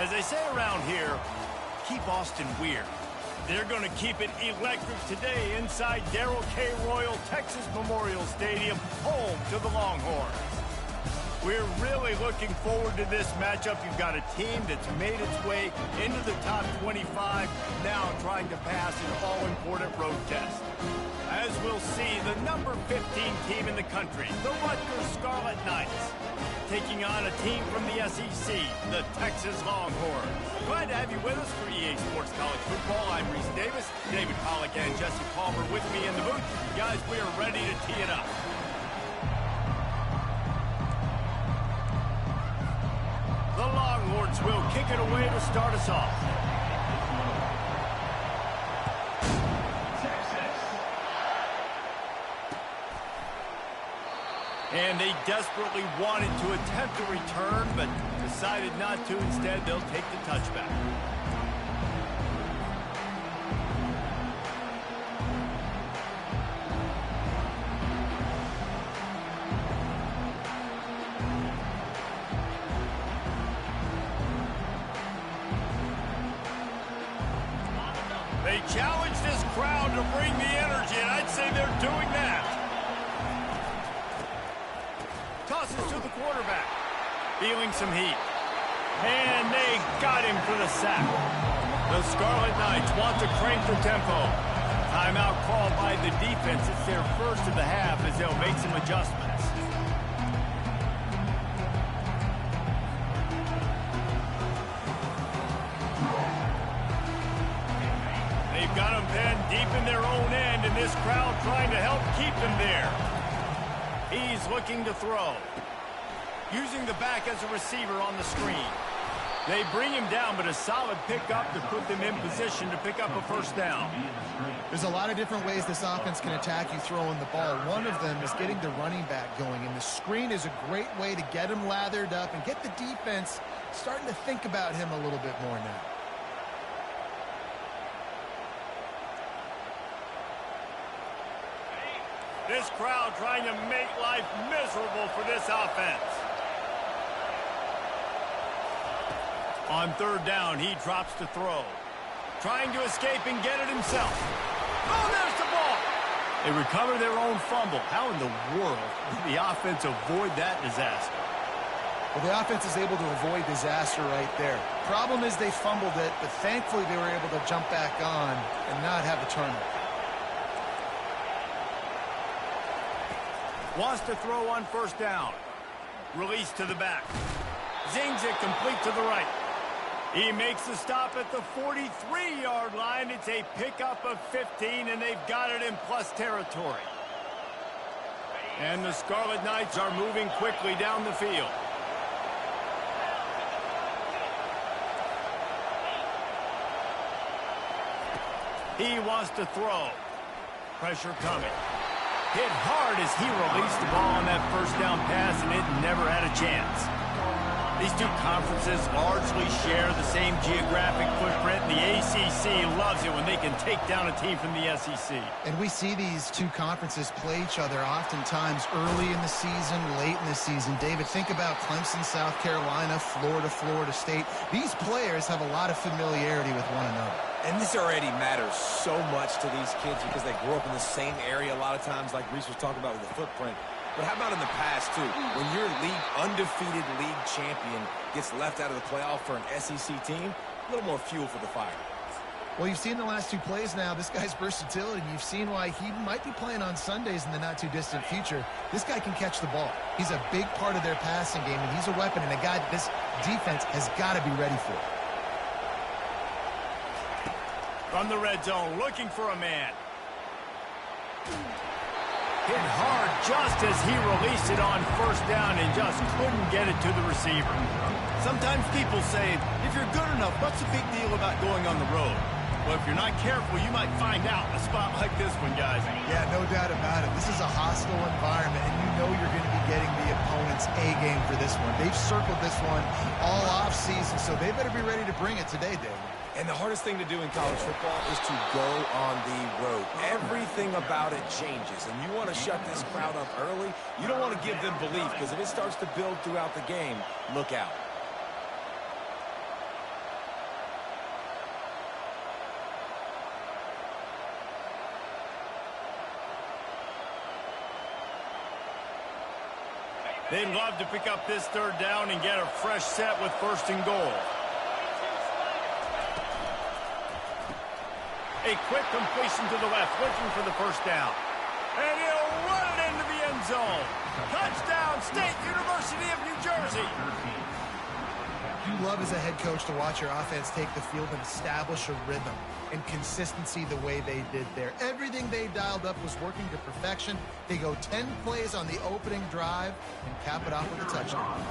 As they say around here, keep Austin weird. They're going to keep it electric today inside Darrell K. Royal Texas Memorial Stadium, home to the Longhorns. We're really looking forward to this matchup. You've got a team that's made its way into the top 25, now trying to pass an all-important road test. As we'll see, the number 15 team in the country, the Rutgers Scarlet Knights, taking on a team from the SEC, the Texas Longhorns. Glad to have you with us for EA Sports College Football. I'm Reese Davis, David Pollack and Jesse Palmer with me in the booth. Guys, we are ready to tee it up. The Longhorns will kick it away to start us off. And they desperately wanted to attempt a return, but decided not to. Instead, they'll take the touchback. They challenge this crowd to bring the energy, and I'd say they're doing that. Tosses to the quarterback. Feeling some heat. And they got him for the sack. The Scarlet Knights want to crank the tempo. Timeout called by the defense. It's their first of the half as they'll make some adjustments. They've got them pinned deep in their own end, and this crowd trying to help keep them there. He's looking to throw. Using the back as a receiver on the screen. They bring him down, but a solid pickup to put them in position to pick up a first down. There's a lot of different ways this offense can attack you throwing the ball. One of them is getting the running back going, and the screen is a great way to get him lathered up and get the defense starting to think about him a little bit more now. This crowd trying to make life miserable for this offense. On third down, he drops to throw. Trying to escape and get it himself. Oh, there's the ball. They recover their own fumble. How in the world did the offense avoid that disaster? Well, the offense is able to avoid disaster right there. Problem is they fumbled it, but thankfully they were able to jump back on and not have a turnover. Wants to throw on first down. Release to the back. Zings it complete to the right. He makes the stop at the 43-yard line. It's a pickup of 15, and they've got it in plus territory. And the Scarlet Knights are moving quickly down the field. He wants to throw. Pressure coming. Hit hard as he released the ball on that first down pass, and it never had a chance. These two conferences largely share the same geographic footprint. The ACC loves it when they can take down a team from the SEC. And we see these two conferences play each other oftentimes early in the season, late in the season. David, think about Clemson, South Carolina, Florida, Florida State. These players have a lot of familiarity with one another. And this already matters so much to these kids because they grew up in the same area a lot of times, like Reese was talking about with the footprint. But how about in the past, too? When your undefeated league champion gets left out of the playoff for an SEC team, a little more fuel for the fire. Well, you've seen the last two plays now. This guy's versatility. You've seen why he might be playing on Sundays in the not-too-distant future. This guy can catch the ball. He's a big part of their passing game, and he's a weapon and a guy that this defense has got to be ready for. From the red zone, looking for a man. Hit hard just as he released it on first down and just couldn't get it to the receiver. Sometimes people say, if you're good enough, what's the big deal about going on the road? Well, if you're not careful, you might find out in a spot like this one, guys. Yeah, no doubt about it. This is a hostile environment, and you know you're going to be getting the opponent's A-game for this one. They've circled this one all off-season, so they better be ready to bring it today, Dave. And the hardest thing to do in college football is to go on the road. Everything about it changes, and you want to shut this crowd up early. You don't want to give them belief, because if it starts to build throughout the game, look out. They'd love to pick up this third down and get a fresh set with first and goal. A quick completion to the left, looking for the first down. And he'll run it into the end zone. Touchdown, State University of New Jersey. You love as a head coach to watch your offense take the field and establish a rhythm and consistency the way they did there. Everything they dialed up was working to perfection. They go 10 plays on the opening drive and cap it off with a touchdown.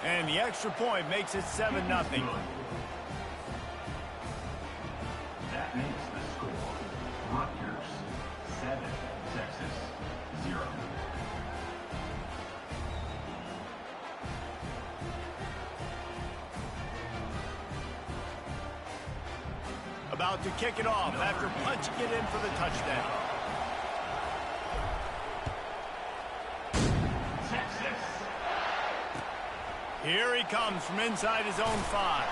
And the extra point makes it 7-0. That makes the score Rutgers 7, Texas 0. About to kick it off after punching it in for the touchdown. Texas. Here he comes from inside his own 5.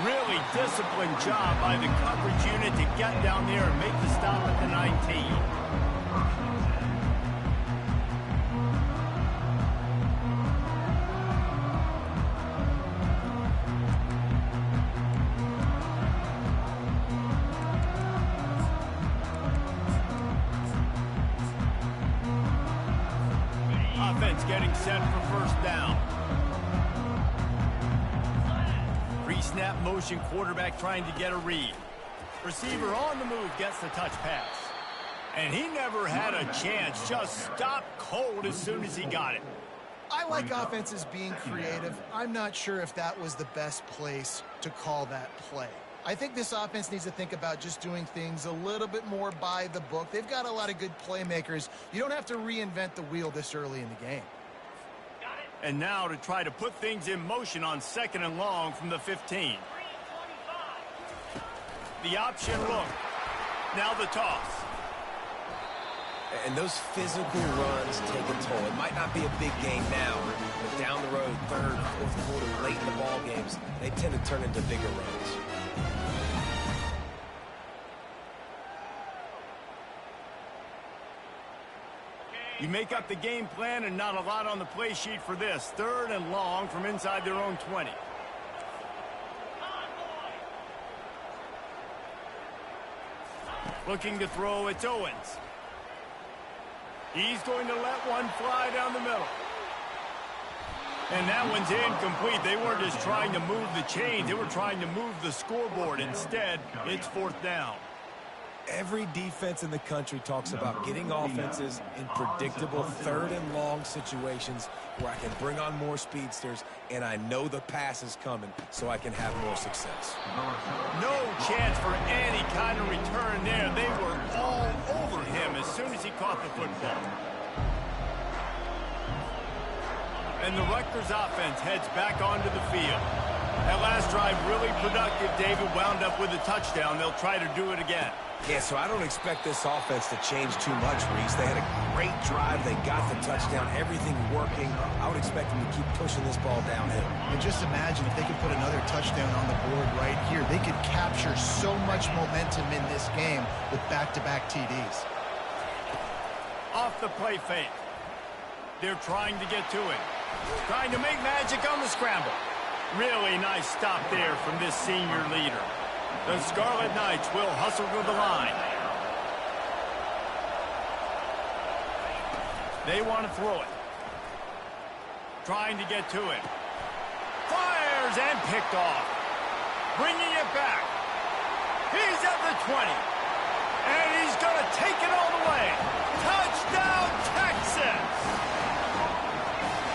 Really disciplined job by the coverage unit to get down there and make the stop at the 19. Offense getting set for first down. Pre-snap motion, quarterback trying to get a read. Receiver on the move gets the touch pass. And he never had a chance, just stopped cold as soon as he got it. I like offenses being creative. I'm not sure if that was the best place to call that play. I think this offense needs to think about just doing things a little bit more by the book. They've got a lot of good playmakers. You don't have to reinvent the wheel this early in the game. And now to try to put things in motion on 2nd and long from the 15. The option look. Now the toss. And those physical runs take a toll. It might not be a big game now, but down the road, 3rd, 4th quarter, late in the ball games, they tend to turn into bigger runs. You make up the game plan and not a lot on the play sheet for this. 3rd and long from inside their own 20. Looking to throw, it's Owens. He's going to let one fly down the middle. And that one's incomplete. They weren't just trying to move the chains. They were trying to move the scoreboard. Instead, it's 4th down. Every defense in the country talks about getting offenses in predictable 3rd and long situations where I can bring on more speedsters and I know the pass is coming so I can have more success. No chance for any kind of return there. They were all over him as soon as he caught the football. And the Rutgers offense heads back onto the field. That last drive really productive. David wound up with a touchdown. They'll try to do it again. Yeah, so I don't expect this offense to change too much, Reese. They had a great drive. They got the touchdown. Everything working. I would expect them to keep pushing this ball downhill. And just imagine if they could put another touchdown on the board right here. They could capture so much momentum in this game with back-to-back TDs. Off the play fake. They're trying to get to it. Trying to make magic on the scramble. Really nice stop there from this senior leader. The Scarlet Knights will hustle to the line. They want to throw it. Trying to get to it. Fires and picked off. Bringing it back. He's at the 20. And he's going to take it all the way. Touchdown, Texas!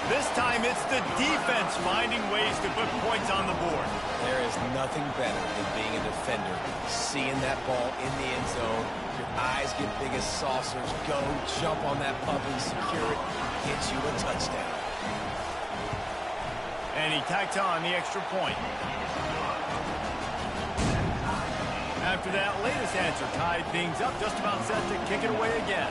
This time it's the defense finding ways to put points on the board. There is nothing better than being a defender. Seeing that ball in the end zone, your eyes get big as saucers. Go, jump on that puppy, secure it, get you a touchdown. And he tacked on the extra point. After that latest answer tied things up, just about set to kick it away again.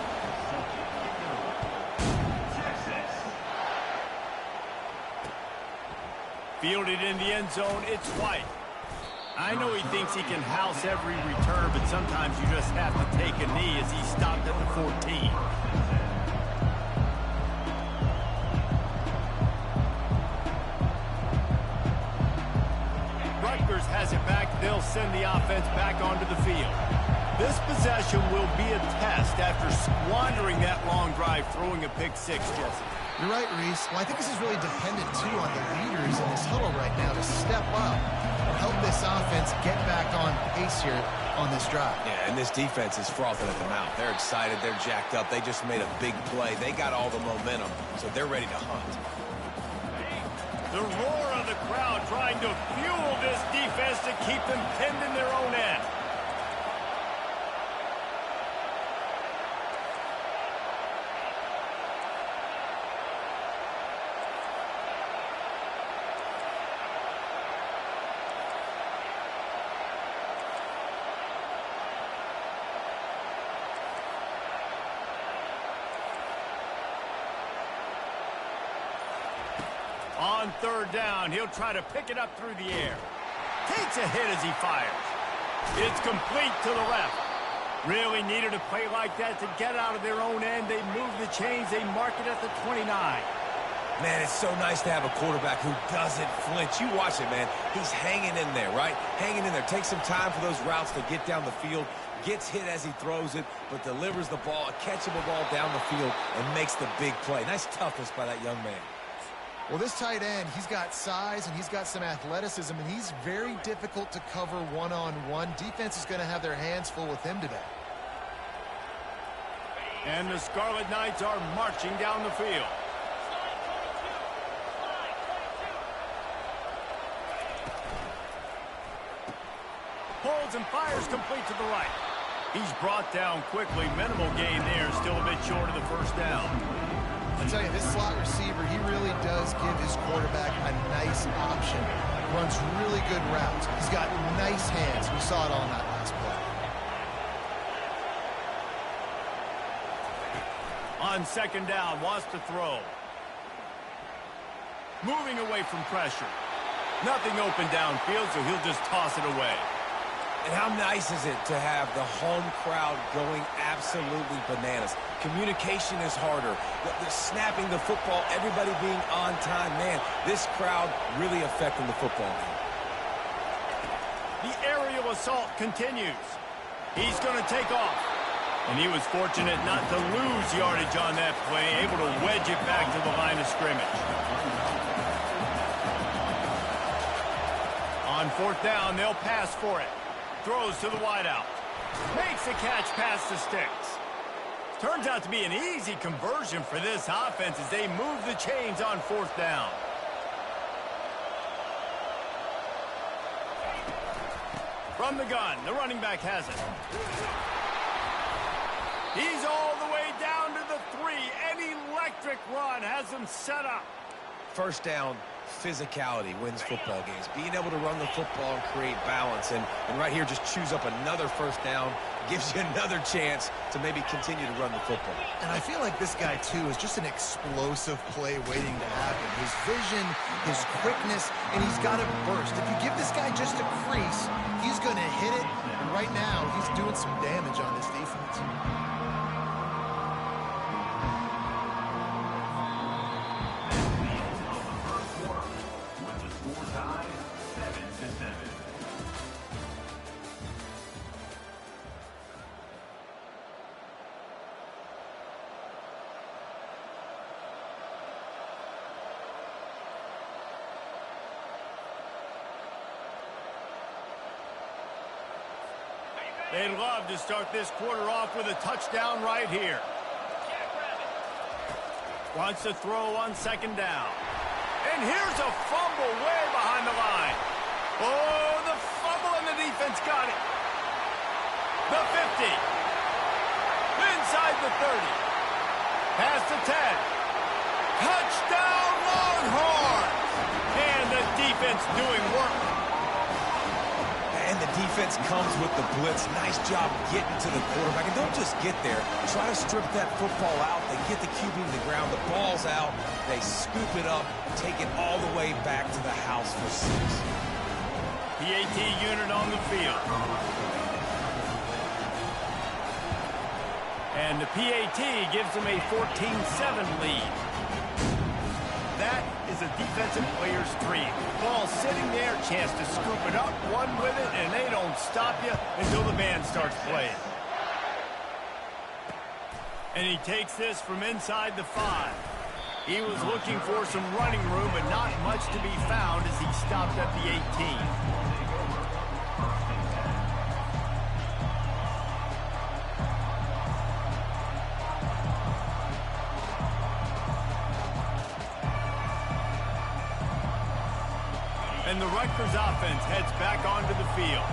Fielded in the end zone, it's White. I know he thinks he can house every return, but sometimes you just have to take a knee as he stopped at the 14. Rutgers has it back, they'll send the offense back onto the field. This possession will be a test after squandering that long drive, throwing a pick six, Jesse. You're right, Reese. Well, I think this is really dependent, too, on the leaders in this huddle right now to step up and help this offense get back on pace here on this drive. Yeah, and this defense is frothing at the mouth. They're excited. They're jacked up. They just made a big play. They got all the momentum, so they're ready to hunt. The roar of the crowd trying to fuel this defense to keep them pinned in their own end. On third down, he'll try to pick it up through the air. Takes a hit as he fires. It's complete to the left. Really needed a play like that to get out of their own end. They move the chains. They mark it at the 29. Man, it's so nice to have a quarterback who doesn't flinch. You watch it, man. He's hanging in there, right? Hanging in there. Takes some time for those routes to get down the field. Gets hit as he throws it, but delivers the ball, a catchable ball down the field, and makes the big play. Nice toughness by that young man. Well, this tight end, he's got size and he's got some athleticism, and he's very difficult to cover one-on-one. Defense is going to have their hands full with him today. And the Scarlet Knights are marching down the field. Pulls and fires complete to the right. He's brought down quickly. Minimal gain there, still a bit short of the first down. I tell you, this slot receiver, he really does give his quarterback a nice option. Runs really good routes. He's got nice hands. We saw it on that last play. On second down, wants to throw. Moving away from pressure. Nothing open downfield, so he'll just toss it away. And how nice is it to have the home crowd going absolutely bananas? Communication is harder. The snapping the football, everybody being on time. Man, this crowd really affecting the football game. The aerial assault continues. He's going to take off. And he was fortunate not to lose yardage on that play, able to wedge it back to the line of scrimmage. On fourth down, they'll pass for it. Throws to the wideout. Makes a catch past the sticks. Turns out to be an easy conversion for this offense as they move the chains on fourth down. From the gun, the running back has it. He's all the way down to the 3. An electric run has him set up. First down, physicality wins football games. Being able to run the football and create balance. And right here, just choose up another first down. Gives you another chance to maybe continue to run the football. And I feel like this guy, too, is just an explosive play waiting to happen. His vision, his quickness, and he's got a burst. If you give this guy just a crease, he's going to hit it. And right now, he's doing some damage on this defense. They'd love to start this quarter off with a touchdown right here. Wants to throw on second down. And here's a fumble way behind the line. Oh, the fumble and the defense got it. The 50. Inside the 30. Past the 10. Touchdown Longhorns. And the defense doing work. And the defense comes with the blitz. Nice job getting to the quarterback. And don't just get there. Try to strip that football out. They get the QB to the ground. The ball's out. They scoop it up, take it all the way back to the house for 6. PAT unit on the field. And the PAT gives them a 14-7 lead. That is a defensive player's dream. Ball sitting there, chance to scoop it up, run with it, and they don't stop you until the band starts playing. And he takes this from inside the 5. He was looking for some running room, but not much to be found as he stopped at the 18. And the Rutgers offense heads back onto the field.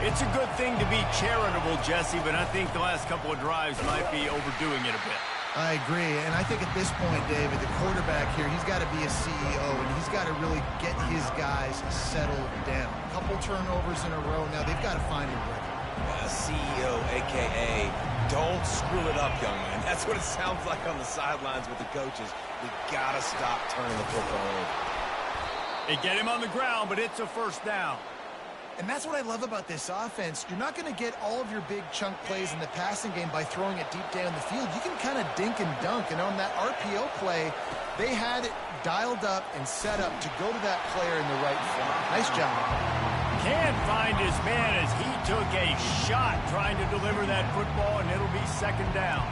It's a good thing to be charitable, Jesse, but I think the last couple of drives might be overdoing it a bit. I agree, and I think at this point, David, the quarterback here, he's got to be a CEO, and he's got to really get his guys settled down. A couple turnovers in a row. Now they've got to find a rhythm. CEO, a.k.a. don't screw it up, young man. That's what it sounds like on the sidelines with the coaches. We got to stop turning the football over. They get him on the ground, but it's a first down. And that's what I love about this offense. You're not going to get all of your big chunk plays in the passing game by throwing it deep down the field. You can kind of dink and dunk. And on that RPO play, they had it dialed up and set up to go to that player in the right front. Nice job. Can't find his man as he took a shot trying to deliver that football, and it'll be second down.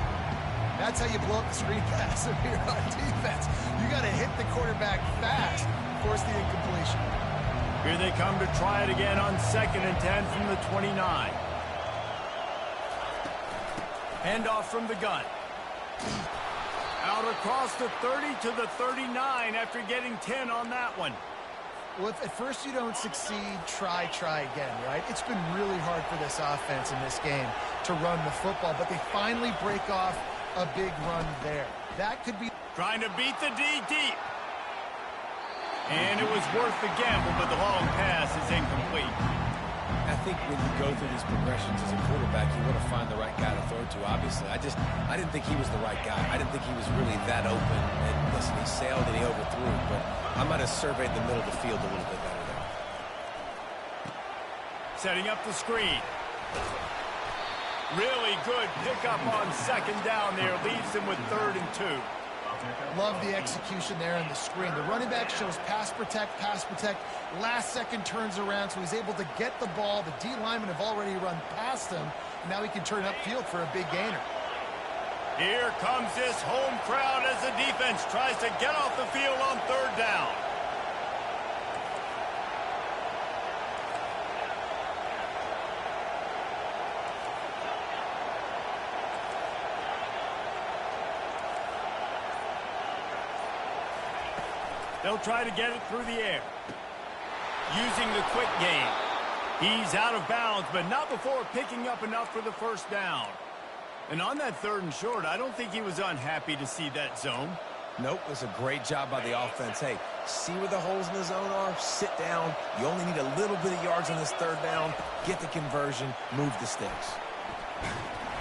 That's how you blow up the screen pass if you're on defense. You got to hit the quarterback fast, force the incompletion. Here they come to try it again on 2nd and 10 from the 29. Handoff from the gun. Out across the 30 to the 39 after getting 10 on that one. Well, if at first you don't succeed, try again, right? It's been really hard for this offense in this game to run the football, but they finally break off a big run there. That could be... Trying to beat the D deep. And it was worth the gamble, but the long pass is incomplete. I think when you go through these progressions as a quarterback, you want to find the right guy to throw to, obviously. I didn't think he was the right guy. I didn't think he was really that open. And listen, he sailed and he overthrew, but I might have surveyed the middle of the field a little bit better there. Setting up the screen. Really good pickup on 2nd down there. Leaves them with 3rd and 2. Love the execution there on the screen. The running back shows pass protect. Last second turns around, so he's able to get the ball. The D linemen have already run past him, and now he can turn upfield for a big gainer. Here comes this home crowd as the defense tries to get off the field on 3rd down. They'll try to get it through the air. Using the quick game. He's out of bounds, but not before picking up enough for the first down. And on that 3rd and short, I don't think he was unhappy to see that zone. Nope, it was a great job by the offense. Hey, see where the holes in the zone are? Sit down. You only need a little bit of yards on this 3rd down. Get the conversion. Move the sticks.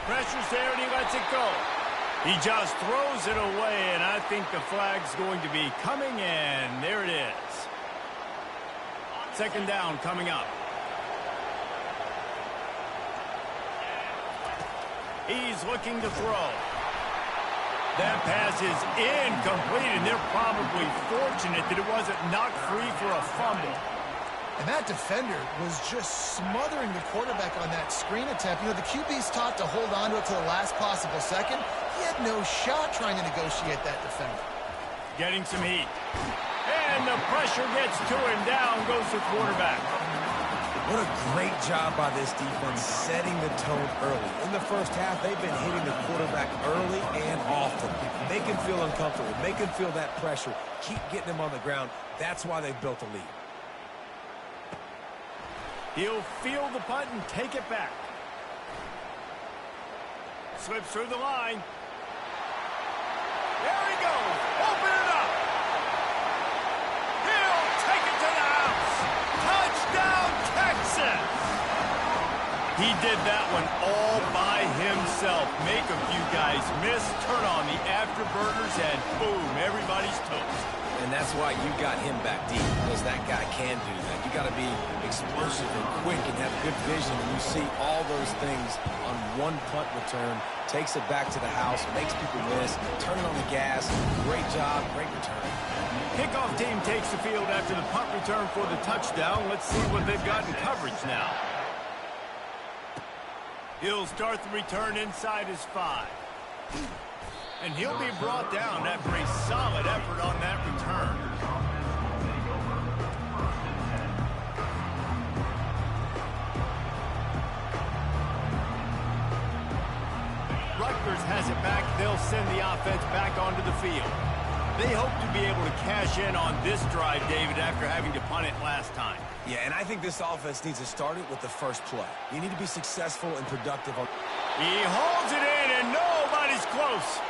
Pressure's there, and he lets it go. He just throws it away, and I think the flag's going to be coming, and there it is. 2nd down coming up. He's looking to throw. That pass is incomplete, and they're probably fortunate that it wasn't knocked free for a fumble. And that defender was just smothering the quarterback on that screen attempt. You know, the QB's taught to hold on to it to the last possible second. He had no shot trying to negotiate that defender. Getting some heat. And the pressure gets to him. Down goes the quarterback. What a great job by this defense setting the tone early. In the first half, they've been hitting the quarterback early and often. Make him feel uncomfortable. Make him feel that pressure. Keep getting him on the ground. That's why they've built a lead. He'll field the punt and take it back. Slips through the line. There he goes. Open it up. He'll take it to the house. Touchdown, Texas. He did that one all by himself. Make a few guys miss, turn on the afterburners, and boom, everybody's toast. And that's why you got him back deep, because that guy can do that. You got to be explosive and quick and have good vision. And you see all those things on one punt return. Takes it back to the house, makes people miss, turning on the gas. Great job, great return. Kickoff team takes the field after the punt return for the touchdown. Let's see what they've got in coverage now. He'll start the return inside his 5. And he'll be brought down after a solid effort on that return. Rutgers has it back. They'll send the offense back onto the field. They hope to be able to cash in on this drive, David, after having to punt it last time. Yeah, and I think this offense needs to start it with the first play. You need to be successful and productive. He holds it in, and nobody's close.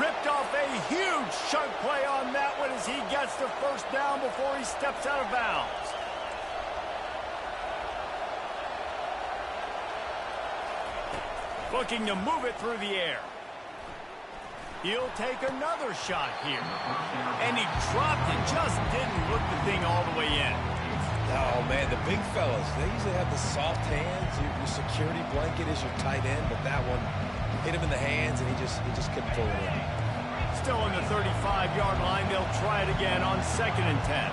Ripped off a huge chunk play on that one as he gets the first down before he steps out of bounds. Looking to move it through the air. He'll take another shot here. And he dropped it, just didn't look the thing all the way in. Oh, man, the big fellas, they usually have the soft hands. Your security blanket is your tight end, but that one hit him in the hands, and he just couldn't pull it in. Still on the 35-yard line. They'll try it again on 2nd and 10.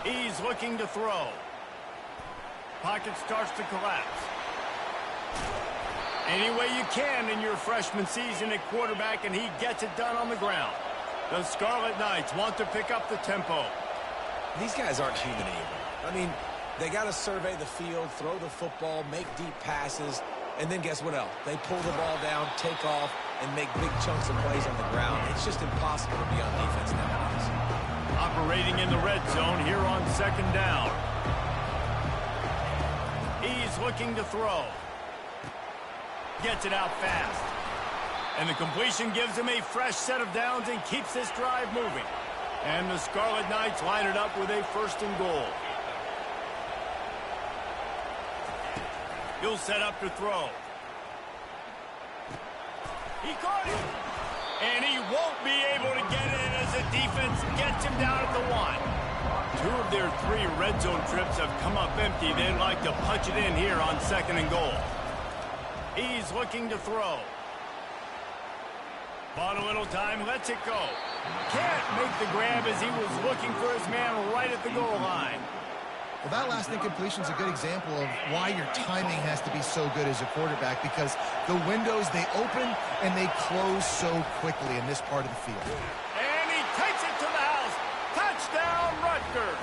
He's looking to throw. Pocket starts to collapse. Any way you can in your freshman season at quarterback, and he gets it done on the ground. The Scarlet Knights want to pick up the tempo. These guys aren't human anymore. I mean, they got to survey the field, throw the football, make deep passes, and then guess what else? They pull the ball down, take off, and make big chunks of plays on the ground. It's just impossible to be on defense nowadays. Operating in the red zone here on 2nd down. He's looking to throw. Gets it out fast. And the completion gives him a fresh set of downs and keeps this drive moving. And the Scarlet Knights line it up with a 1st and goal. He'll set up to throw. He caught him. And he won't be able to get in as the defense gets him down at the 1. 2 of their 3 red zone trips have come up empty. They'd like to punch it in here on 2nd and goal. He's looking to throw. Bought a little time, lets it go. Can't make the grab as he was looking for his man right at the goal line. Well, that last incompletion is a good example of why your timing has to be so good as a quarterback, because the windows, they open and they close so quickly in this part of the field. And he takes it to the house. Touchdown, Rutgers.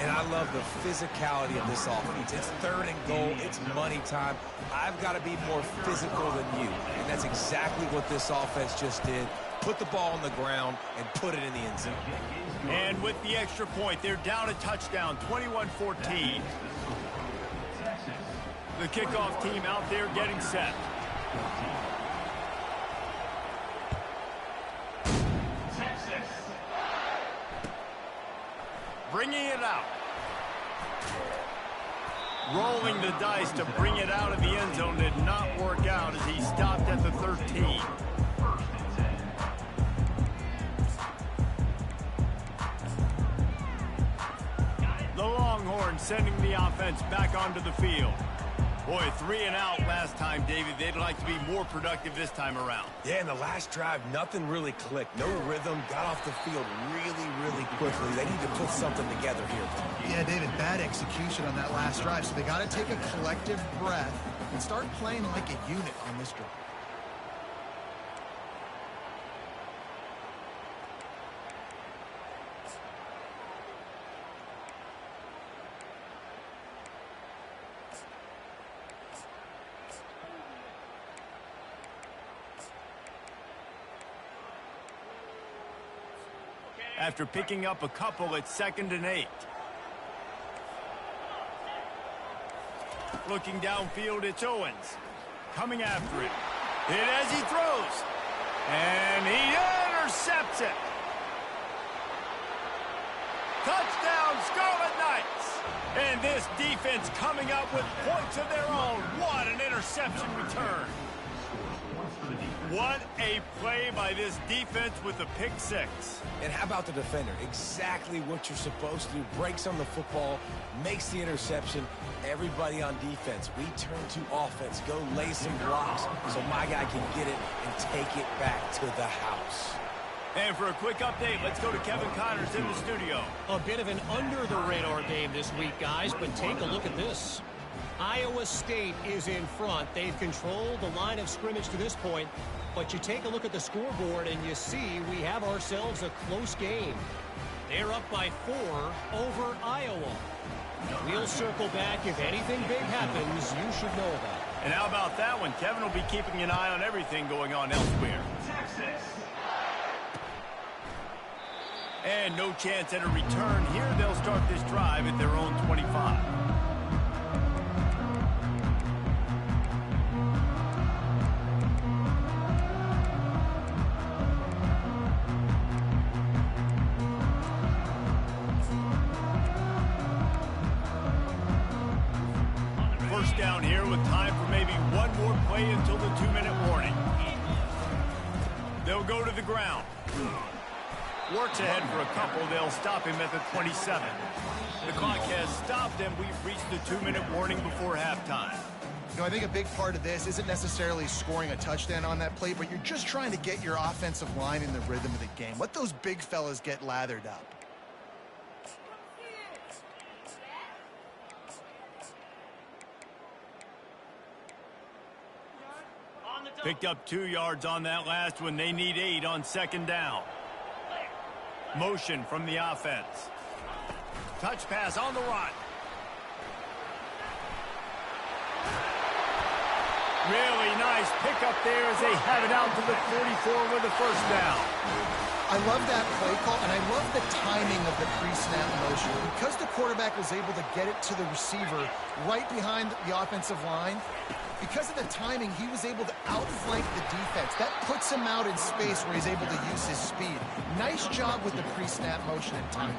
And I love the physicality of this offense. It's 3rd and goal. It's money time. I've got to be more physical than you. And that's exactly what this offense just did. Put the ball on the ground and put it in the end zone. And with the extra point, they're down a touchdown, 21-14. The kickoff team out there getting set. Bringing it out. Rolling the dice to bring it out of the end zone did not work out as he stopped at the 13. The Longhorns sending the offense back onto the field. Boy, 3 and out last time, David. They'd like to be more productive this time around. Yeah, in the last drive, nothing really clicked. No rhythm, got off the field really quickly. They need to put something together here. Yeah, David, bad execution on that last drive. So they got to take a collective breath and start playing like a unit on this drive. After picking up a couple at 2nd and 8. Looking downfield, it's Owens. Coming after him. Hit as he throws. And he intercepts it. Touchdown, Scarlet Knights. And this defense coming up with points of their own. What an interception return. What a play by this defense with the pick six. And how about the defender? Exactly what you're supposed to do. Breaks on the football, makes the interception. Everybody on defense, we turn to offense. Go lay some blocks so my guy can get it and take it back to the house. And for a quick update, let's go to Kevin Connors in the studio. A bit of an under-the-radar game this week, guys, but take a look at this. Iowa State is in front. They've controlled the line of scrimmage to this point, but you take a look at the scoreboard and you see we have ourselves a close game. They're up by 4 over Iowa. We'll circle back. If anything big happens, you should know about it. And how about that one? Kevin will be keeping an eye on everything going on elsewhere. Texas. And no chance at a return here. They'll start this drive at their own 25. First down here with time for maybe one more play until the 2-minute warning. They'll go to the ground. Works ahead for a couple. They'll stop him at the 27. The clock has stopped, and we've reached the 2-minute warning before halftime. You know, I think a big part of this isn't necessarily scoring a touchdown on that play, but you're just trying to get your offensive line in the rhythm of the game. Let those big fellas get lathered up. Picked up 2 yards on that last one. They need 8 on second down. Motion from the offense. Touch pass on the run. Really nice pickup there as they have it out to the 44 with the first down. I love that play call, and I love the timing of the pre-snap motion. Because the quarterback was able to get it to the receiver right behind the offensive line, because of the timing, he was able to outflank the defense. That puts him out in space where he's able to use his speed. Nice job with the pre-snap motion and timing.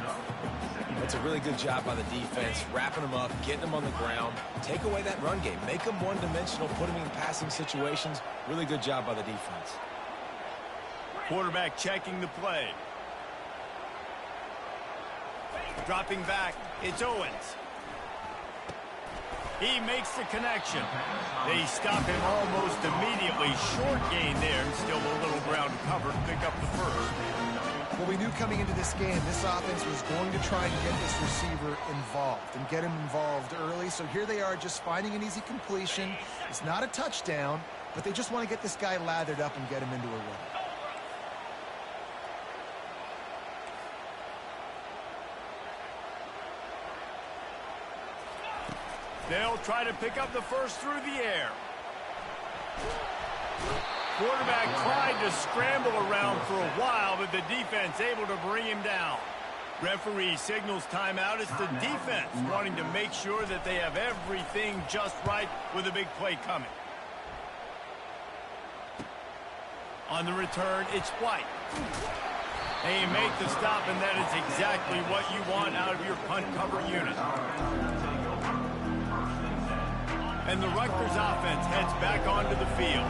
That's a really good job by the defense, wrapping them up, getting them on the ground. Take away that run game. Make them one-dimensional, put them in passing situations. Really good job by the defense. Quarterback checking the play. Dropping back, it's Owens. He makes the connection. They stop him almost immediately. Short gain there, and still a little ground covered to pick up the first. Well, we knew coming into this game, this offense was going to try and get this receiver involved and get him involved early. So here they are just finding an easy completion. It's not a touchdown, but they just want to get this guy lathered up and get him into a run. They'll try to pick up the first through the air. Quarterback tried to scramble around for a while, but the defense able to bring him down. Referee signals timeout. It's the defense wanting to make sure that they have everything just right with a big play coming. On the return, it's White. They make the stop, and that is exactly what you want out of your punt cover unit. And the Rutgers offense heads back onto the field.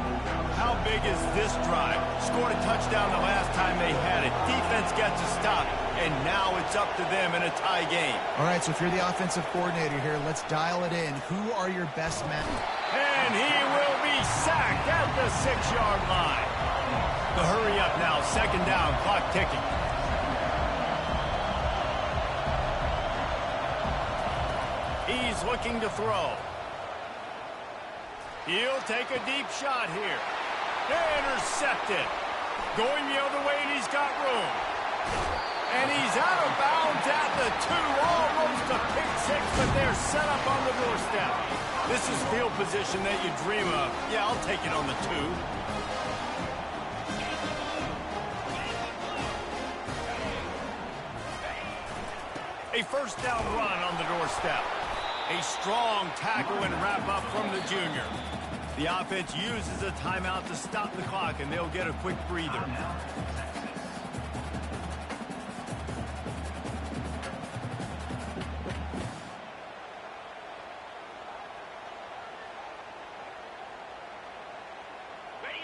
How big is this drive? Scored a touchdown the last time they had it. Defense gets a stop, and now it's up to them in a tie game. All right, so if you're the offensive coordinator here, let's dial it in. Who are your best men? And he will be sacked at the 6-yard line. The hurry up now, second down, clock ticking. He's looking to throw. He'll take a deep shot here. Intercepted. Going the other way, and he's got room. And he's out of bounds at the 2. Almost a pick six, but they're set up on the doorstep. This is field position that you dream of. Yeah, I'll take it on the 2. A first down run on the doorstep. A strong tackle and wrap up from the junior. The offense uses a timeout to stop the clock, and they'll get a quick breather.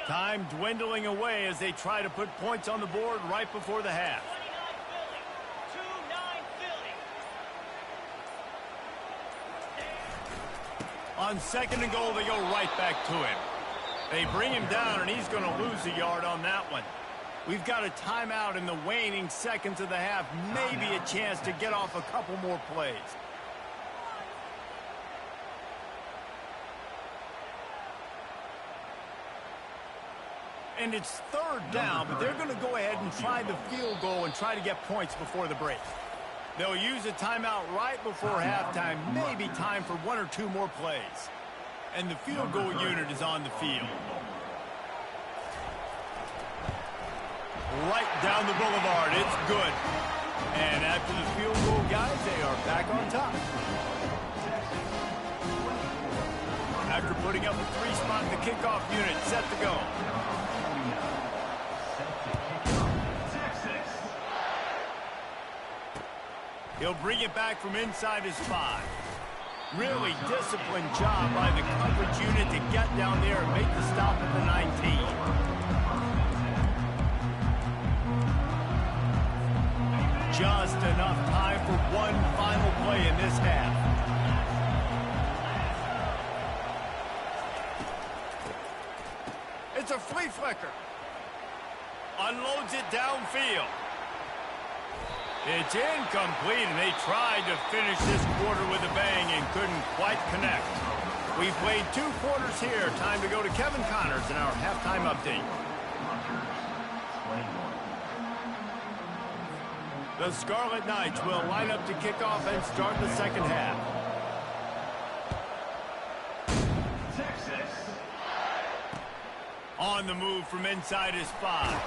Time dwindling away as they try to put points on the board right before the half. 2-9 Philly. On second and goal, they go right back to him. They bring him down, and he's going to lose a yard on that one. We've got a timeout in the waning seconds of the half, maybe a chance to get off a couple more plays. And it's third down, but they're going to go ahead and try the field goal and try to get points before the break. They'll use a timeout right before halftime, maybe time for one or two more plays. And the field goal unit is on the field. Right down the boulevard, it's good. And after the field goal, guys, they are back on top. After putting up a three-spot, the kickoff unit set to go. He'll bring it back from inside his 5. Really disciplined job by the coverage unit to get down there and make the stop at the 19. Just enough time for one final play in this half. It's a flea flicker. Unloads it downfield. It's incomplete, and they tried to finish this quarter with a bang and couldn't quite connect. We've played 2 quarters here. Time to go to Kevin Connors in our halftime update. The Scarlet Knights will line up to kick off and start the second half. Texas. On the move from inside his 5.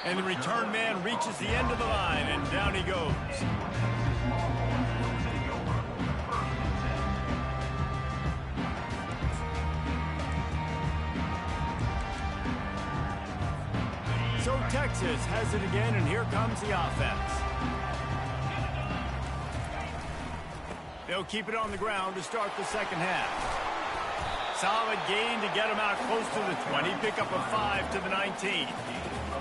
And the return man reaches the end of the line, and down he goes. So Texas has it again, and here comes the offense. They'll keep it on the ground to start the second half. Solid gain to get them out close to the 20. Pick up a 5 to the 19.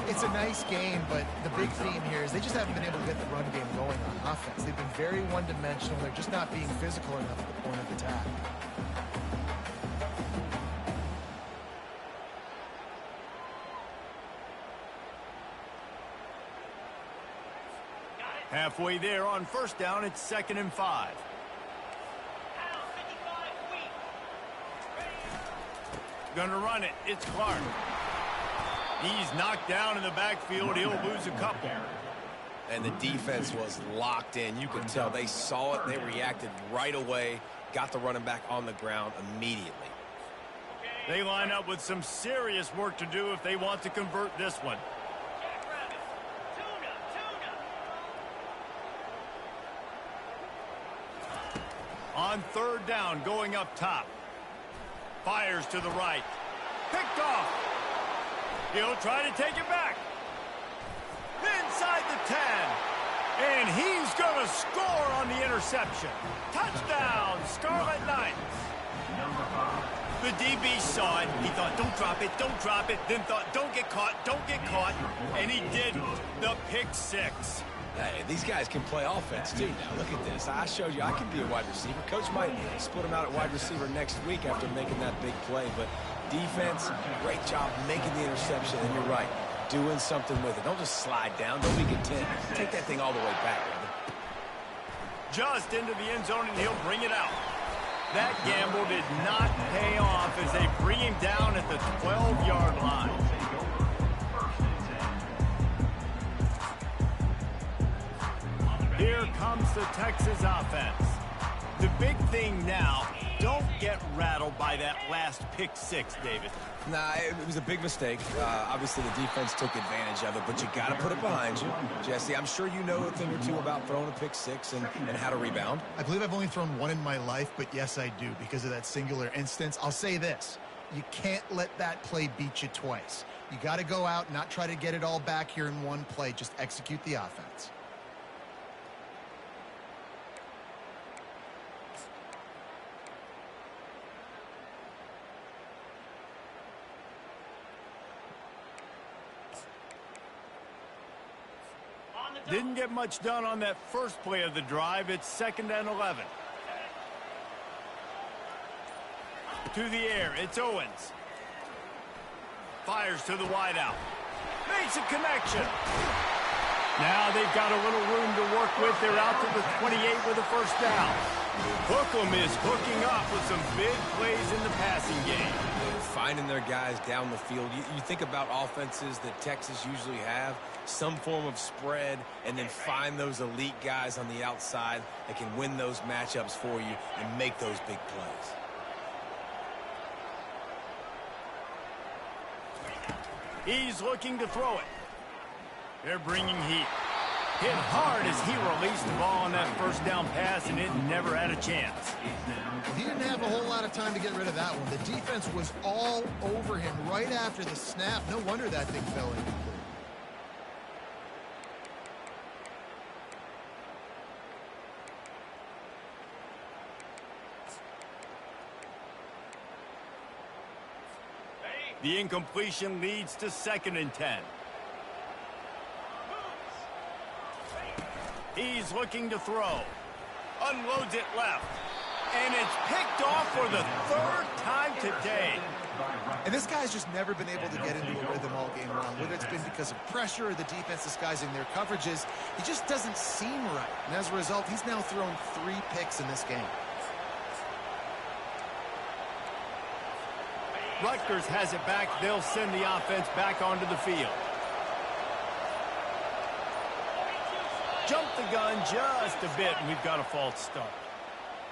It's a nice game, but the big theme here is they just haven't been able to get the run game going on offense. They've been very one-dimensional. They're just not being physical enough at the point of attack. Halfway there on first down, it's 2nd and 5. Gonna run it. It's Clark. He's knocked down in the backfield. He'll lose a couple. And the defense was locked in. You could tell they saw it. They reacted right away. Got the running back on the ground immediately. They line up with some serious work to do if they want to convert this one. On third down, going up top. Fires to the right. Picked off. He'll try to take it back. Inside the 10. And he's going to score on the interception. Touchdown, Scarlet Knights. The DB saw it. He thought, don't drop it, don't drop it. Then thought, don't get caught, don't get caught. And he didn't. The pick 6. Hey, these guys can play offense, too. Now, look at this. I showed you I can be a wide receiver. Coach might split them out at wide receiver next week after making that big play. But defense, great job making the interception. And you're right, doing something with it. Don't just slide down. Don't be content. Take that thing all the way back, brother. Just into the end zone, and he'll bring it out. That gamble did not pay off as they bring him down at the 12-yard line. Here comes the Texas offense. The big thing now Don't get rattled by that last pick six, David. Nah, it was a big mistake. Obviously, the defense took advantage of it, but you got to put it behind you. Jesse, I'm sure you know a thing or two about throwing a pick six and how to rebound. I believe I've only thrown one in my life, but yes, I do because of that singular instance. I'll say this. You can't let that play beat you twice. You got to go out, not try to get it all back here in one play. Just execute the offense. Didn't get much done on that first play of the drive. It's 2nd and 11. To the air, it's Owens. Fires to the wideout. Makes a connection. Now they've got a little room to work with. They're out to the 28 with a first down. Hookem is hooking up with some big plays in the passing game. Finding their guys down the field. You think about offenses that Texas usually have, some form of spread, and then find those elite guys on the outside that can win those matchups for you and make those big plays. He's looking to throw it. They're bringing heat. Hit hard as he released the ball on that first down pass, and it never had a chance. He didn't have a whole lot of time to get rid of that one. The defense was all over him right after the snap. No wonder that thing fell incomplete. The incompletion leads to 2nd and 10. He's looking to throw. Unloads it left. And it's picked off for the 3rd time today. And this guy's just never been able to get into a rhythm all game long. Whether it's been because of pressure or the defense disguising their coverages, he just doesn't seem right. And as a result, he's now thrown 3 picks in this game. Rutgers has it back. They'll send the offense back onto the field. Jumped the gun just a bit, and we've got a false start.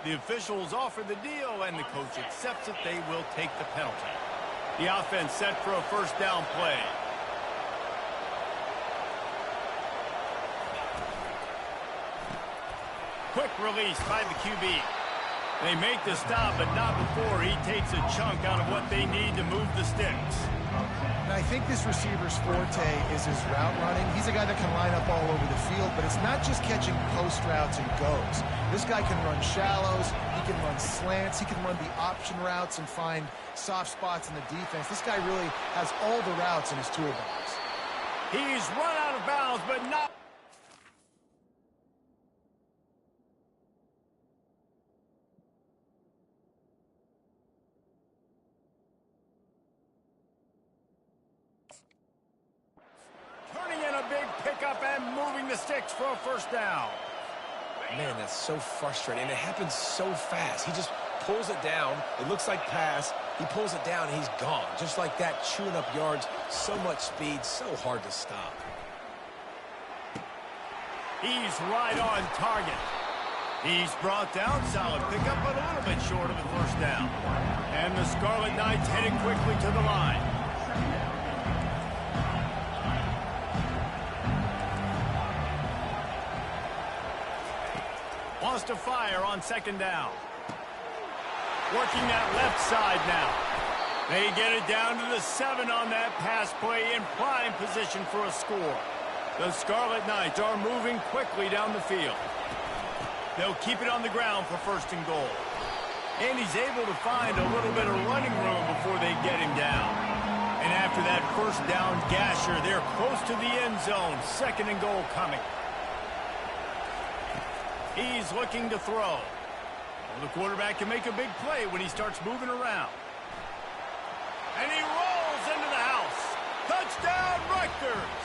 The officials offer the deal, and the coach accepts it. They will take the penalty. The offense set for a first down play. Quick release by the QB. They make the stop, but not before he takes a chunk out of what they need to move the sticks. And I think this receiver's forte is his route running. He's a guy that can line up all over the field, but it's not just catching post routes and goes. This guy can run shallows, he can run slants, he can run the option routes and find soft spots in the defense. This guy really has all the routes in his toolbox. He's run out of bounds, but not... Pickup and moving the sticks for a first down. Man, that's so frustrating. And it happens so fast. He just pulls it down. It looks like pass. He pulls it down, and he's gone. Just like that, chewing up yards. So much speed, so hard to stop. He's right on target. He's brought down. Solid pickup, but a little bit short of the first down. And the Scarlet Knights heading quickly to the line. Wants to fire on 2nd down. Working that left side now. They get it down to the 7 on that pass play in prime position for a score. The Scarlet Knights are moving quickly down the field. They'll keep it on the ground for 1st and goal. And he's able to find a little bit of running room before they get him down. And after that first down gasher, they're close to the end zone. 2nd and goal coming. He's looking to throw. Well, the quarterback can make a big play when he starts moving around. And he rolls into the house. Touchdown, Rutgers!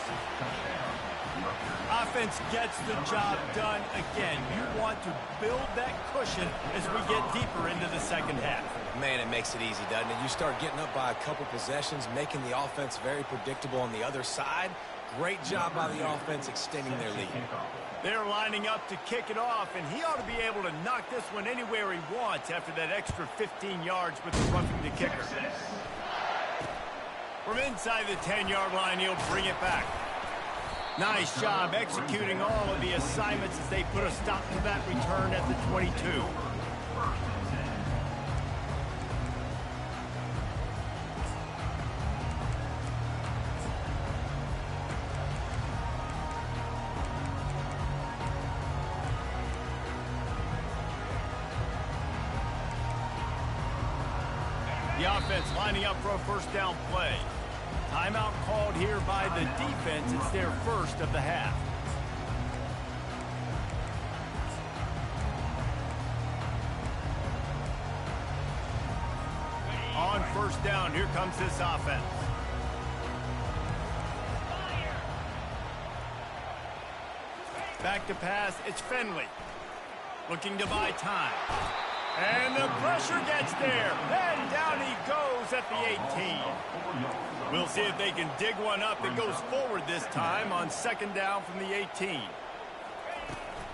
Offense gets the job done again. You want to build that cushion as we get deeper into the 2nd half. Man, it makes it easy, doesn't it? You start getting up by a couple possessions, making the offense very predictable on the other side. Great job by the offense extending their lead. They're lining up to kick it off, and he ought to be able to knock this one anywhere he wants after that extra 15 yards with the roughing the kicker. From inside the 10-yard line, he'll bring it back. Nice job executing all of the assignments as they put a stop to that return at the 22. The offense lining up for a first down play. Timeout called here by the defense. It's their first of the half. On first down, here comes this offense. Back to pass, it's Finley. Looking to buy time. And the pressure gets there. And down he goes at the 18. We'll see if they can dig one up that goes forward this time on second down from the 18.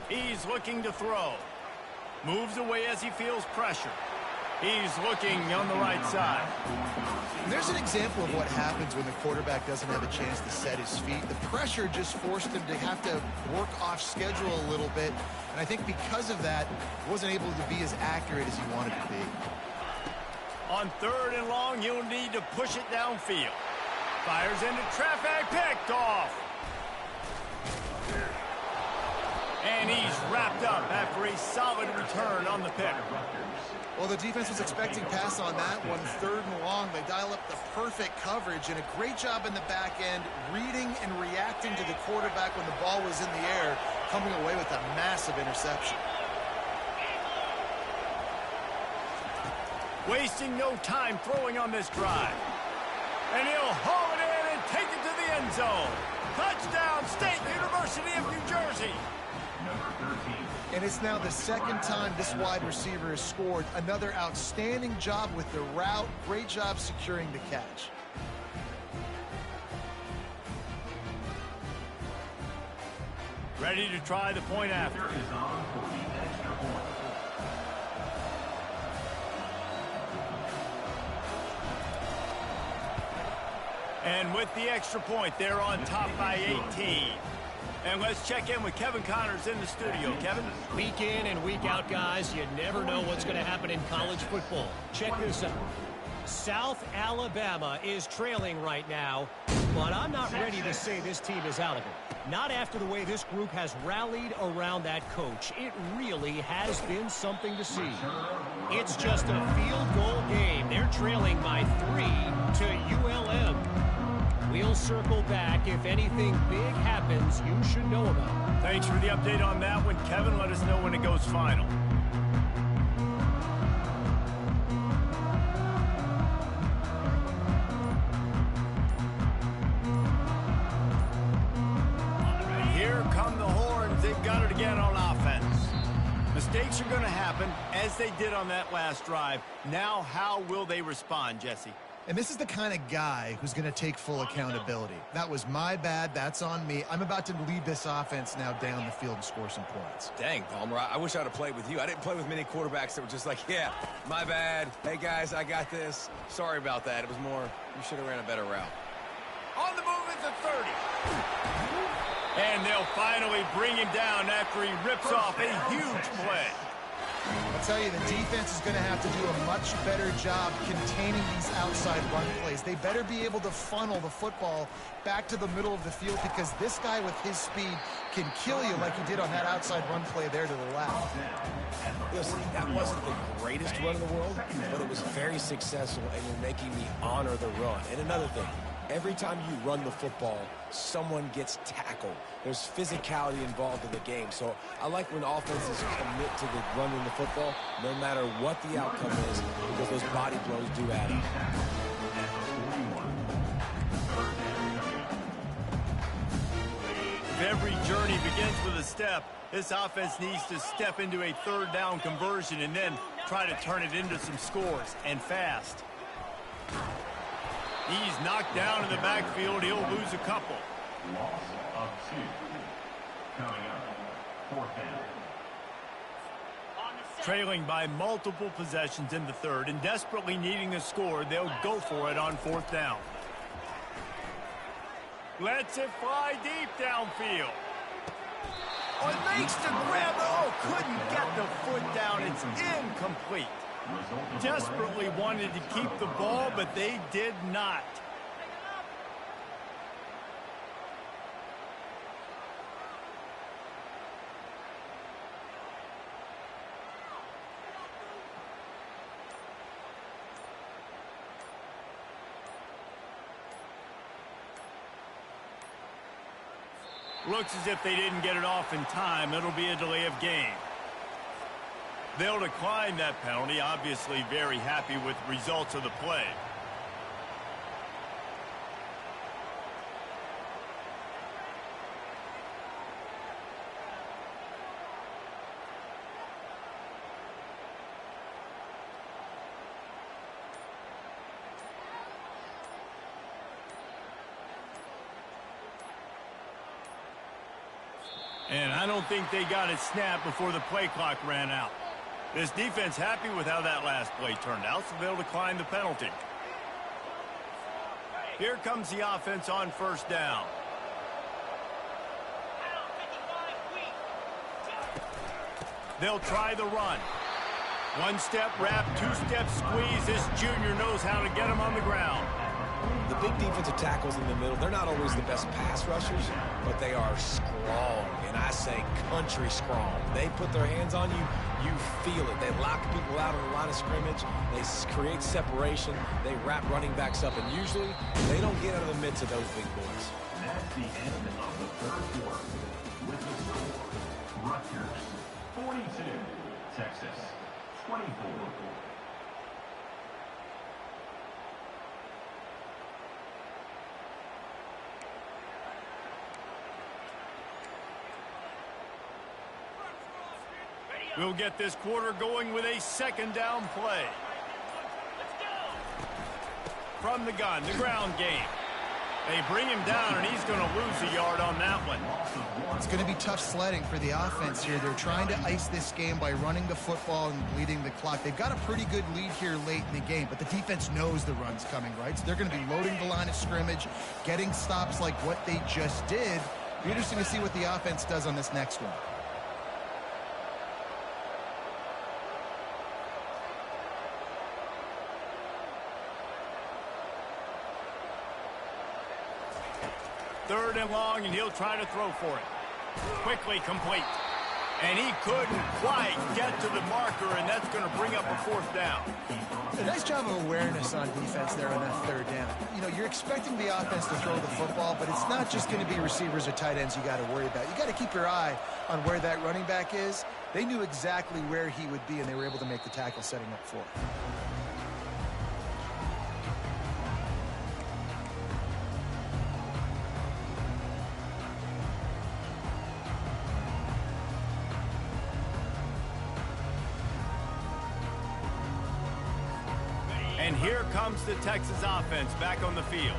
He's looking to throw. Moves away as he feels pressure. He's looking on the right side. And there's an example of what happens when the quarterback doesn't have a chance to set his feet. The pressure just forced him to have to work off schedule a little bit. And I think because of that, wasn't able to be as accurate as he wanted to be. On third and long, he'll need to push it downfield. Fires into traffic, picked off. And he's wrapped up after a solid return on the pick. Well, the defense was expecting pass on that one, third and long. They dial up the perfect coverage and a great job in the back end, reading and reacting to the quarterback when the ball was in the air, coming away with a massive interception. Wasting no time throwing on this drive. And he'll haul it in and take it to the end zone. Touchdown, State University of New Jersey. And it's now the second time this wide receiver has scored. Another outstanding job with the route. Great job securing the catch. Ready to try the point after. And with the extra point, they're on top by 18. And let's check in with Kevin Connors in the studio. Kevin? Week in and week out, guys, you never know what's going to happen in college football. Check this out. South Alabama is trailing right now, but I'm not ready to say this team is out of it. Not after the way this group has rallied around that coach. It really has been something to see. It's just a field goal game. They're trailing by 3 to ULM. We'll circle back. If anything big happens, you should know about it. Thanks for the update on that one, Kevin. Let us know when it goes final. Here come the horns. They've got it again on offense. Mistakes are going to happen, as they did on that last drive. Now, how will they respond, Jesse? And this is the kind of guy who's going to take full accountability. That was my bad. That's on me. I'm about to lead this offense now down the field and score some points. Dang, Palmer, I wish I would have played with you. I didn't play with many quarterbacks that were just like, yeah, my bad. Hey, guys, I got this. Sorry about that. It was more, you should have ran a better route. On the move at the 30. And they'll finally bring him down after he rips off a huge play. I'll tell you, the defense is going to have to do a much better job containing these outside run plays. They better be able to funnel the football back to the middle of the field because this guy with his speed can kill you like he did on that outside run play there to the left. Listen, that wasn't the greatest run in the world, but it was very successful, and you're making me honor the run. And another thing, every time you run the football, someone gets tackled. There's physicality involved in the game. So I like when offenses commit to the running the football, no matter what the outcome is, because those body blows do add up. If every journey begins with a step, this offense needs to step into a third down conversion and then try to turn it into some scores, and fast. He's knocked down in the backfield. He'll lose a couple. Loss of 2. Coming up, 4th down. Trailing by multiple possessions in the third and desperately needing a score, they'll go for it on 4th down. Lets it fly deep downfield. Oh, makes the grab. Oh, couldn't get the foot down. It's incomplete. Desperately wanted to keep the ball, but they did not. Looks as if they didn't get it off in time. It'll be a delay of game. They'll decline that penalty, obviously very happy with the results of the play. And I don't think they got it snapped before the play clock ran out. This defense happy with how that last play turned out, so they'll decline the penalty. Here comes the offense on 1st down. They'll try the run. 1-step wrap, 2-step squeeze. This junior knows how to get him on the ground. The big defensive tackles in the middle, they're not always the best pass rushers, but they are strong, and I say country strong. They put their hands on you, you feel it. They lock people out on the line of scrimmage. They create separation. They wrap running backs up, and usually they don't get out of the midst of those big boys. That's the end of the 3rd quarter. With the score, Rutgers 42, Texas 24. We'll get this quarter going with a 2nd down play. From the gun, the ground game. They bring him down, and he's going to lose a yard on that one. It's going to be tough sledding for the offense here. They're trying to ice this game by running the football and bleeding the clock. They've got a pretty good lead here late in the game, but the defense knows the run's coming, right? So they're going to be loading the line of scrimmage, getting stops like what they just did. It'll be interesting to see what the offense does on this next one. Third and long, and he'll try to throw for it. Quickly complete. And he couldn't quite get to the marker, and that's going to bring up a 4th down. A nice job of awareness on defense there on that 3rd down. You know, you're expecting the offense to throw the football, but it's not just going to be receivers or tight ends you got to worry about. You got to keep your eye on where that running back is. They knew exactly where he would be, and they were able to make the tackle setting up for it. And here comes the Texas offense back on the field.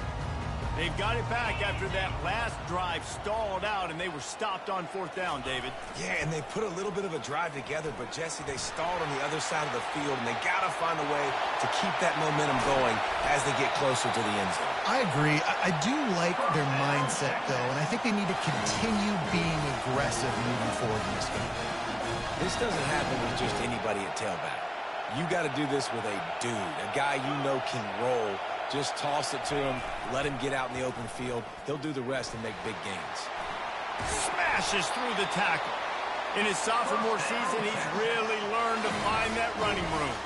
They've got it back after that last drive stalled out, and they were stopped on 4th down, David. Yeah, and they put a little bit of a drive together, but, Jesse, they stalled on the other side of the field, and they got to find a way to keep that momentum going as they get closer to the end zone. I agree. I do like their mindset, though, and I think they need to continue being aggressive moving forward in this game. This doesn't happen with just anybody at tailback. You got to do this with a dude, a guy you know can roll. Just toss it to him, let him get out in the open field. He'll do the rest and make big gains. Smashes through the tackle. In his sophomore season, he's really learned to find that running room.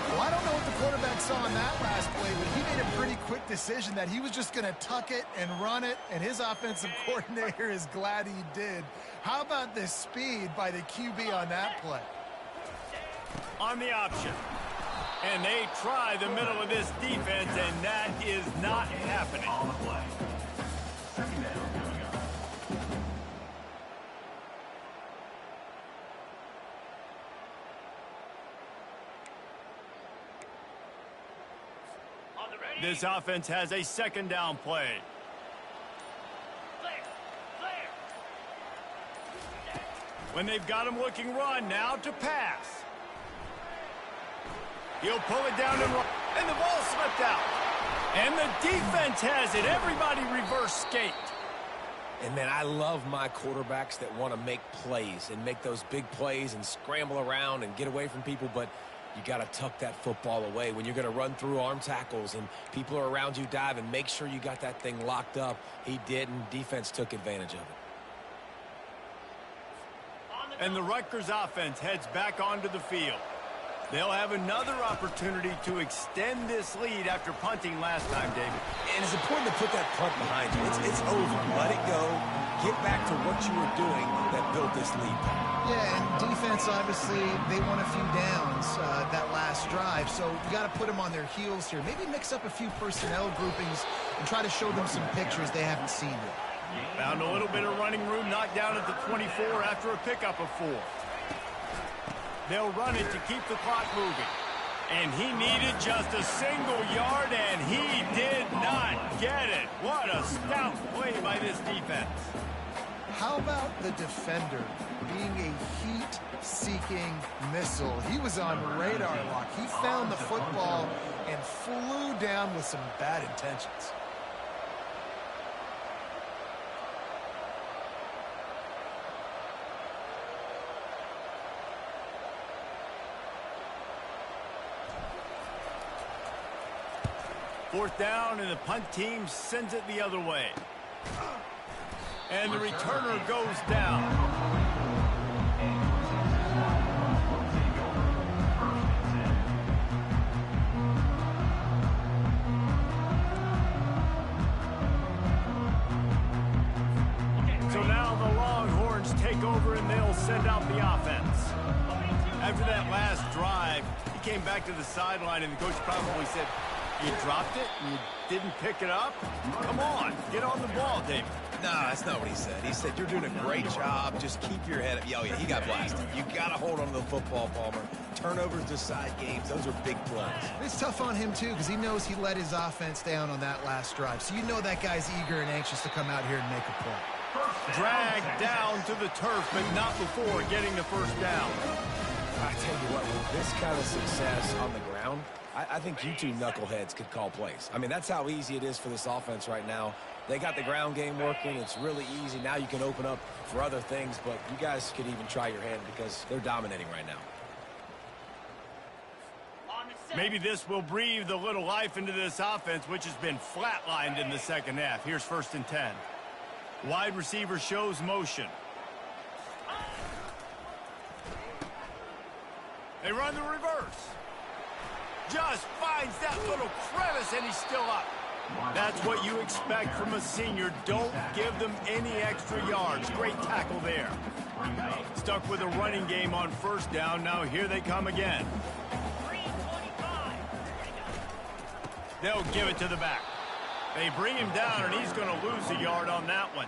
Well, I don't know what the quarterback saw on that last play, but he made a pretty quick decision that he was just going to tuck it and run it, and his offensive coordinator is glad he did. How about the speed by the QB on that play? On the option. And they try the middle of this defense, and that is not happening. On the play. 2nd down coming up. This offense has a 2nd down play. When they've got him looking run, now to pass. He'll pull it down and run, and the ball slipped out. And the defense has it. Everybody reverse skate. And, man, I love my quarterbacks that want to make plays and make those big plays and scramble around and get away from people, but you got to tuck that football away. When you're going to run through arm tackles and people are around you diving, make sure you got that thing locked up. He didn't. Defense took advantage of it. And the Rutgers offense heads back onto the field. They'll have another opportunity to extend this lead after punting last time, David. And it's important to put that punt behind you. It's over. Let it go. Get back to what you were doing that built this lead. Yeah, and defense, obviously, they won a few downs that last drive, so you got to put them on their heels here. Maybe mix up a few personnel groupings and try to show them some pictures they haven't seen yet. Found a little bit of running room, knocked down at the 24 after a pickup of 4. They'll run it to keep the clock moving. And he needed just a single yard, and he did not get it. What a stout play by this defense. How about the defender being a heat-seeking missile? He was on radar lock. He found the football and flew down with some bad intentions. Fourth down, and the punt team sends it the other way. And the returner goes down. So now the Longhorns take over, and they'll send out the offense. After that last drive, he came back to the sideline, and the coach probably said, "You dropped it and you didn't pick it up? Come on, get on the ball, David." No, that's not what he said. He said, "You're doing a great job. Just keep your head up." Oh, yeah, he got blasted. You got to hold on to the football, Palmer. Turnovers decide games. Those are big plays. It's tough on him, too, because he knows he let his offense down on that last drive. So you know that guy's eager and anxious to come out here and make a play. Dragged down to the turf, but not before getting the first down. I tell you what, with this kind of success on the ground, I think you two knuckleheads could call plays. I mean, that's how easy it is for this offense right now. They got the ground game working. It's really easy. Now you can open up for other things, but you guys could even try your hand because they're dominating right now. Maybe this will breathe a little life into this offense, which has been flatlined in the second half. Here's 1st and 10. Wide receiver shows motion. They run the reverse. Just finds that little crevice, and he's still up. That's what you expect from a senior. Don't give them any extra yards. Great tackle there. Stuck with a running game on 1st down. Now here they come again. They'll give it to the back. They bring him down, and he's going to lose a yard on that one.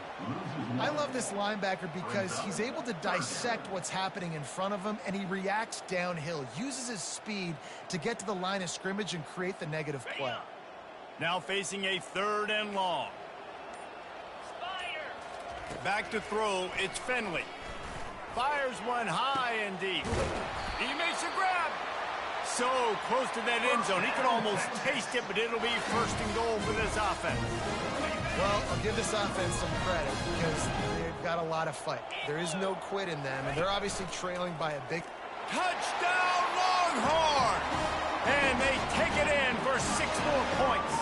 I love this linebacker because he's able to dissect what's happening in front of him, and he reacts downhill, uses his speed to get to the line of scrimmage and create the negative play. Now facing a 3rd and long. Back to throw, it's Finley. Fires one high and deep. He makes a grab. So close to that end zone. He could almost taste it, but it'll be 1st and goal for this offense. Well, I'll give this offense some credit because they've got a lot of fight. There is no quit in them, and they're obviously trailing by a big... Touchdown, Longhorn! And they take it in for 6 more points.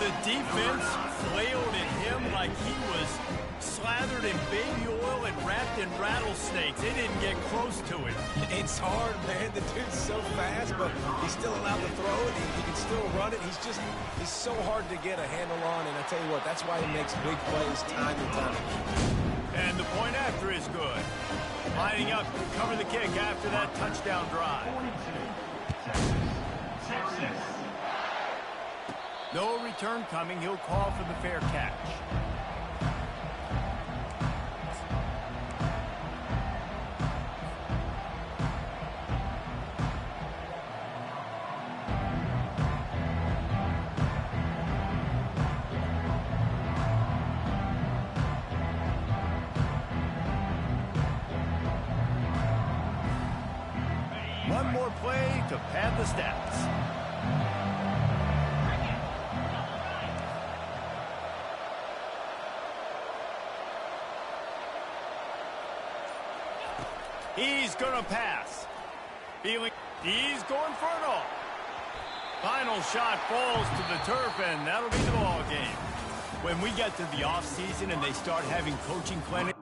The defense flailed at him like he was slathered in baby oil and wrapped in rattlesnakes. They didn't get close to him. It's hard, man. The dude's so fast, but he's still allowed to throw it. He can still run it. He's so hard to get a handle on, and I tell you what, that's why he makes big plays time and time again. And the point after is good. Lining up to cover the kick after that touchdown drive. 42, Texas. No return coming. He'll call for the fair catch. one more play to pad the stats. He's going to pass. He's going for it all. Final shot falls to the turf, and that'll be the ball game. When we get to the offseason and they start having coaching clinics,